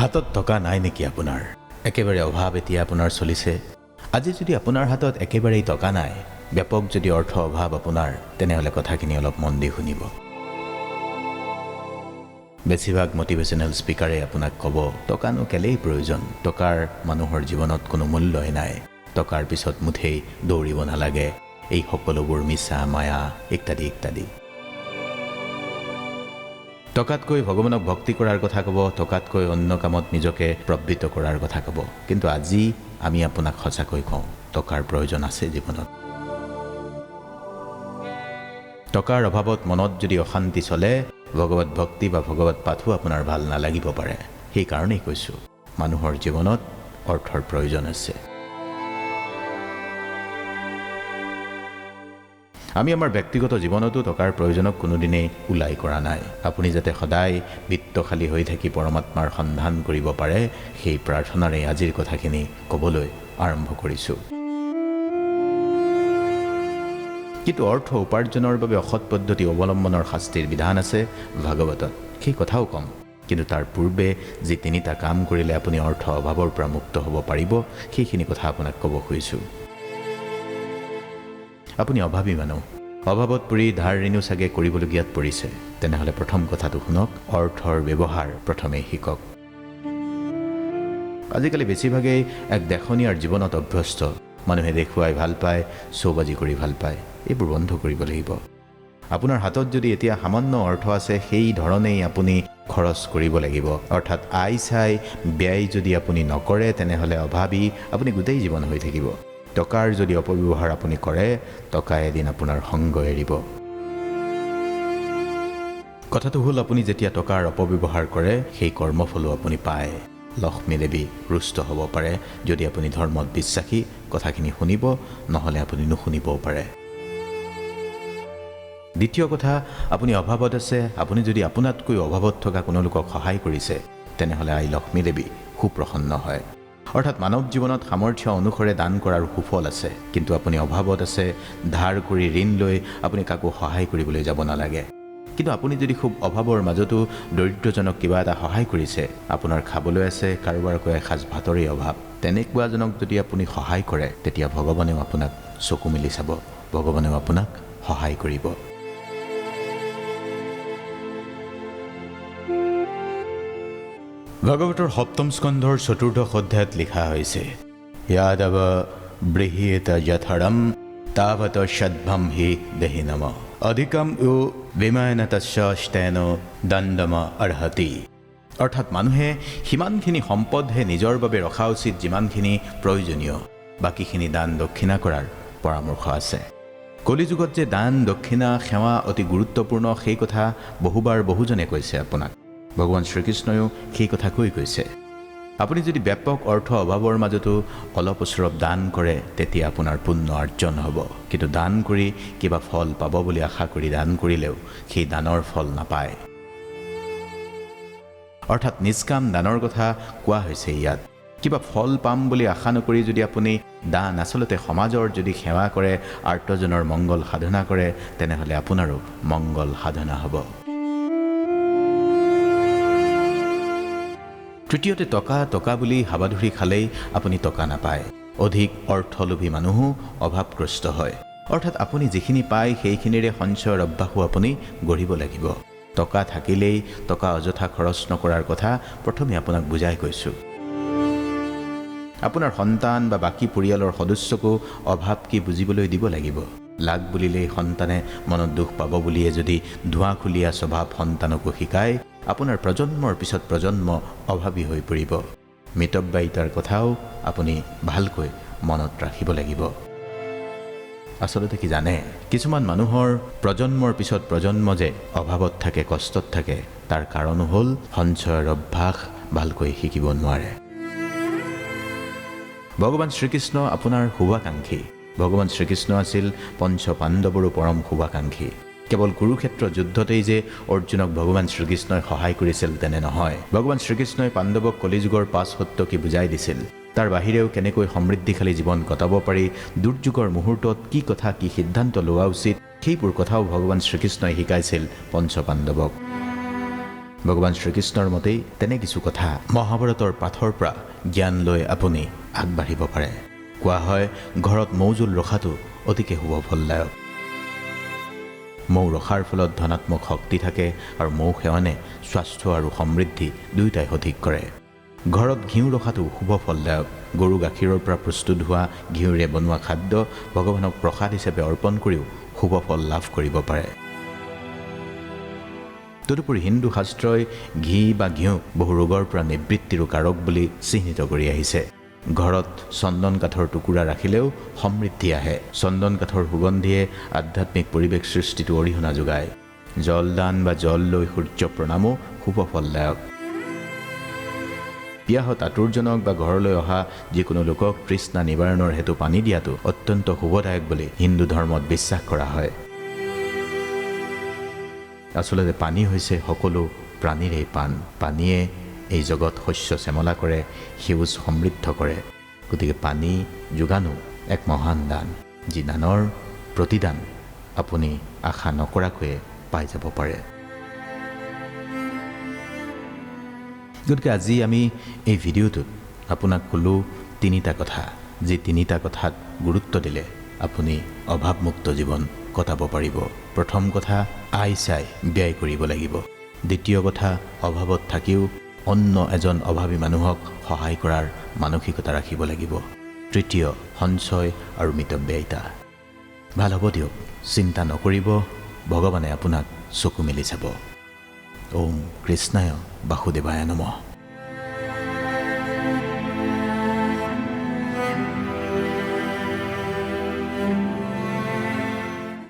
হাতত টকা নাই নেকি আপোনাৰ? একেবাৰে অভাৱ এতিয়া আপোনাৰ চলিছে। আজি যদি আপোনাৰ হাতত একেবাৰেই টকা নাই, ব্যাপক যদি অৰ্থ অভাৱ আপোনাৰ, তেনেহ'লে কথাখিনি অলপ মন দি শুনিব। বেছিভাগ মটিভেশ্যনেল স্পিকাৰে আপোনাক ক'ব, টকানো কেলেই প্ৰয়োজন, টকাৰ মানুহৰ জীৱনত কোনো মূল্যই নাই, টকাৰ পিছত মুঠেই দৌৰিব নালাগে, এই সকলোবোৰ মিছা মায়া ইত্যাদি ইত্যাদি। টকাতকৈ ভগৱানক ভক্তি কৰাৰ কথা ক'ব, টকাতকৈ অন্য কামত নিজকে প্ৰবৃত্ত কৰাৰ কথা ক'ব। কিন্তু আজি আমি আপোনাক সঁচাকৈ কওঁ, টকাৰ প্ৰয়োজন আছে জীৱনত। টকাৰ অভাৱত মনত যদি অশান্তি চলে, ভগৱত ভক্তি বা ভগৱত পাঠো আপোনাৰ ভাল নালাগিব পাৰে। সেইকাৰণেই কৈছোঁ, মানুহৰ জীৱনত অৰ্থৰ প্ৰয়োজন আছে। আমি আমাৰ ব্যক্তিগত জীৱনতো টকাৰ প্ৰয়োজনক কোনোদিনেই ওলাই কৰা নাই। আপুনি যাতে সদায় বিত্তশালী হৈ থাকি পৰমাত্মাৰ সন্ধান কৰিব পাৰে, সেই প্ৰাৰ্থনাৰে আজিৰ কথাখিনি ক'বলৈ আৰম্ভ কৰিছোঁ। কিন্তু অৰ্থ উপাৰ্জনৰ বাবে অসৎ পদ্ধতি অৱলম্বনৰ শাস্তিৰ বিধান আছে ভাগৱতত, সেই কথাও কম। কিন্তু তাৰ পূৰ্বে যি 3টা কাম কৰিলে আপুনি অৰ্থ অভাৱৰ পৰা মুক্ত হ'ব পাৰিব, সেইখিনি কথা আপোনাক ক'ব খুজিছোঁ। আপুনি অভাৱী মানুহ, অভাৱত পৰি ধাৰ ঋণো চাগে কৰিবলগীয়াত পৰিছে। তেনেহ'লে প্ৰথম কথাটো শুনক, অৰ্থৰ ব্যৱহাৰ প্ৰথমে শিকক। আজিকালি বেছিভাগেই এক দেখনীয়াৰ জীৱনত অভ্যস্ত। মানুহে দেখুৱাই ভাল পায়, চৌবাজি কৰি ভাল পায়। এইবোৰ বন্ধ কৰিব লাগিব। আপোনাৰ হাতত যদি এতিয়া সামান্য অৰ্থ আছে, সেই ধৰণেই আপুনি খৰচ কৰিব লাগিব। অৰ্থাৎ আয় চাই ব্যয় যদি আপুনি নকৰে, তেনেহ'লে অভাৱী আপুনি গোটেই জীৱন হৈ থাকিব। টকাৰ যদি অপব্যৱহাৰ আপুনি কৰে, টকাই এদিন আপোনাৰ সংগ এৰিব। কথাটো হ'ল, আপুনি যেতিয়া টকাৰ অপব্যৱহাৰ কৰে, সেই কৰ্মফলো আপুনি পায়। লক্ষ্মী দেৱী ৰুষ্ট হ'ব পাৰে। যদি আপুনি ধৰ্মত বিশ্বাসী, কথাখিনি শুনিব, নহ'লে আপুনি নুশুনিবও পাৰে। দ্বিতীয় কথা, আপুনি অভাৱত আছে, আপুনি যদি আপোনাতকৈ অভাৱত থকা কোনো লোকক সহায় কৰিছে, তেনেহ'লে আই লক্ষ্মী দেৱী সুপ্ৰসন্ন হয়। অৰ্থাৎ মানৱ জীৱনত সামৰ্থ্য অনুসৰে দান কৰাৰ সুফল আছে। কিন্তু আপুনি অভাৱত আছে, ধাৰ কৰি ঋণ লৈ আপুনি কাকো সহায় কৰিবলৈ যাব নালাগে। কিন্তু আপুনি যদি খুব অভাৱৰ মাজতো দৰিদ্ৰজনক কিবা এটা সহায় কৰিছে, আপোনাৰ খাবলৈ আছে, কাৰোবাৰকৈ এসাঁজ ভাতৰেই অভাৱ, তেনেকুৱাজনক যদি আপুনি সহায় কৰে, তেতিয়া ভগৱানেও আপোনাক চকু মেলি চাব, ভগৱানেও আপোনাক সহায় কৰিব। ভাগৱতৰ 7ম স্কন্ধৰ 4ৰ্থ অধ্যায়ত লিখা হৈছে, য়াদৱ বৃহীত যথৰম তাৱত সদ্ভম হি দেহি নম অধিকম ও বিমায়নতস্যষ্টেন দণ্ডম অৰ্হতি। অৰ্থাৎ মানুহে সিমানখিনি সম্পদহে নিজৰ বাবে ৰখা উচিত যিমানখিনি প্ৰয়োজনীয়, বাকীখিনি দান দক্ষিণা কৰাৰ পৰামৰ্শ আছে। কলিযুগত যে দান দক্ষিণা সেৱা অতি গুৰুত্বপূৰ্ণ, সেই কথা বহুবাৰ বহুজনে কৈছে আপোনাক। ভগৱান শ্ৰীকৃষ্ণয়ো সেই কথা কৈছে। আপুনি যদি ব্যাপক অৰ্থ অভাৱৰ মাজতো অলপ চলপ দান কৰে, তেতিয়া আপোনাৰ পুণ্য অৰ্জন হ'ব। কিন্তু দান কৰি কিবা ফল পাব বুলি আশা কৰি দান কৰিলেও সেই দানৰ ফল নাপায়। অৰ্থাৎ নিষ্কাম দানৰ কথা কোৱা হৈছে ইয়াত। কিবা ফল পাম বুলি আশা নকৰি যদি আপুনি দান, আচলতে সমাজৰ যদি সেৱা কৰে, আৰ্তজনৰ মংগল সাধনা কৰে, তেনেহ'লে আপোনাৰো মংগল সাধনা হ'ব। তৃতীয়তে, টকা টকা বুলি হাবাধুৰি খালেই আপুনি টকা নাপায়। অধিক অৰ্থলোভী মানুহো অভাৱগ্ৰস্ত হয়। অৰ্থাৎ আপুনি যিখিনি পায়, সেইখিনিৰে সঞ্চয়ৰ অভ্যাসো আপুনি গঢ়িব লাগিব। টকা থাকিলেই টকা অযথা খৰচ নকৰাৰ কথা প্ৰথমে আপোনাক বুজাই কৈছোঁ। আপোনাৰ সন্তান বা বাকী পৰিয়ালৰ সদস্যকো অভাৱ কি বুজিবলৈ দিব লাগিব। লাগ বুলিলেই সন্তানে মনত দুখ পাব বুলিয়ে যদি ধোঁৱাখুলীয়া স্বভাৱ সন্তানকো শিকায়, আপোনাৰ প্ৰজন্মৰ পিছত প্ৰজন্ম অভাৱী হৈ পৰিব। মিতব্যয়িতাৰ কথাও আপুনি ভালকৈ মনত ৰাখিব লাগিব। আচলতে কি জানে, কিছুমান মানুহৰ প্ৰজন্মৰ পিছত প্ৰজন্ম যে অভাৱত থাকে, কষ্টত থাকে, তাৰ কাৰণো হ'ল সঞ্চয়ৰ অভ্যাস ভালকৈ শিকিব নোৱাৰে। ভগৱান শ্ৰীকৃষ্ণ আপোনাৰ শুভাকাংক্ষী। ভগৱান শ্ৰীকৃষ্ণ আছিল পঞ্চ পাণ্ডৱৰো পৰম শুভাকাংক্ষী। কেৱল কুৰুক্ষেত্ৰ যুদ্ধতেই যে অৰ্জুনক ভগৱান শ্ৰীকৃষ্ণই সহায় কৰিছিল তেনে নহয়। ভগৱান শ্ৰীকৃষ্ণই পাণ্ডৱক কলিযুগৰ 5 সত্য কি বুজাই দিছিল। তাৰ বাহিৰেও কেনেকৈ সমৃদ্ধিশালী জীৱন কটাব পাৰি, দুৰ্যোগৰ মুহূৰ্তত কি কথা কি সিদ্ধান্ত লোৱা উচিত, সেইবোৰ কথাও ভগৱান শ্ৰীকৃষ্ণই শিকাইছিল পঞ্চ পাণ্ডৱক। ভগৱান শ্ৰীকৃষ্ণৰ মতেই তেনে কিছু কথা মহাভাৰতৰ পাঠৰ পৰা জ্ঞান লৈ আপুনি আগবাঢ়িব পাৰে। কোৱা হয় ঘৰত মৌজোল ৰখাটো অতিকে শুভ ফলদায়ক। মৌ ৰখাৰ ফলত ধনাত্মক শক্তি থাকে আৰু মৌ সেৱনে স্বাস্থ্য আৰু সমৃদ্ধি দুয়োটাই সঠিক কৰে। ঘৰত ঘিউ ৰখাটো শুভ ফলদায়ক। গৰু গাখীৰৰ পৰা প্ৰস্তুত হোৱা ঘিউৰে বনোৱা খাদ্য ভগৱানক প্ৰসাদ হিচাপে অৰ্পণ কৰিও শুভ ফল লাভ কৰিব পাৰে। তদুপৰি হিন্দু শাস্ত্ৰই ঘি বা ঘিউ বহু ৰোগৰ পৰা নিবৃত্তিৰো কাৰক বুলি চিহ্নিত কৰি আহিছে। ঘৰত চন্দন কাঠৰ টুকুৰা ৰাখিলেও সমৃদ্ধি আহে। চন্দন কাঠৰ সুগন্ধিয়ে আধ্যাত্মিক পৰিৱেশ সৃষ্টিটো অৰিহণা যোগায়। জলদান বা জল লৈ সূৰ্য প্ৰণামো শুভ ফলদায়ক। বিয়াহত আতুৰজনক বা ঘৰলৈ অহা যিকোনো লোকক তৃষ্ণা নিবাৰণৰ হেতু পানী দিয়াটো অত্যন্ত শুভদায়ক বুলি হিন্দু ধৰ্মত বিশ্বাস কৰা হয়। আচলতে পানী হৈছে সকলো প্ৰাণীৰেই পাণ। পানীয়ে এই জগত শস্য শ্যামলা কৰে, সেউজ সমৃদ্ধ কৰে। গতিকে পানী যোগানো এক মহান দান, যি দানৰ প্ৰতিদান আপুনি আশা নকৰাকৈয়ে পাই যাব পাৰে। গতিকে আজি আমি এই ভিডিঅ'টোত আপোনাক ক'লোঁ তিনিটা কথা, যি তিনিটা কথাত গুৰুত্ব দিলে আপুনি অভাৱমুক্ত জীৱন কটাব পাৰিব। প্ৰথম কথা, আয় চাই ব্যয় কৰিব লাগিব। দ্বিতীয় কথা, অভাৱত থাকিও অন্য এজন অভাৱী মানুহক সহায় কৰাৰ মানসিকতা ৰাখিব লাগিব। তৃতীয়, সঞ্চয় আৰু মিতব্যয়িতা। ভাল হ'ব দিয়ক, চিন্তা নকৰিব, ভগৱানে আপোনাক চকু মেলি চাব। ওম কৃষ্ণায় বাসুদেৱায় নমঃ।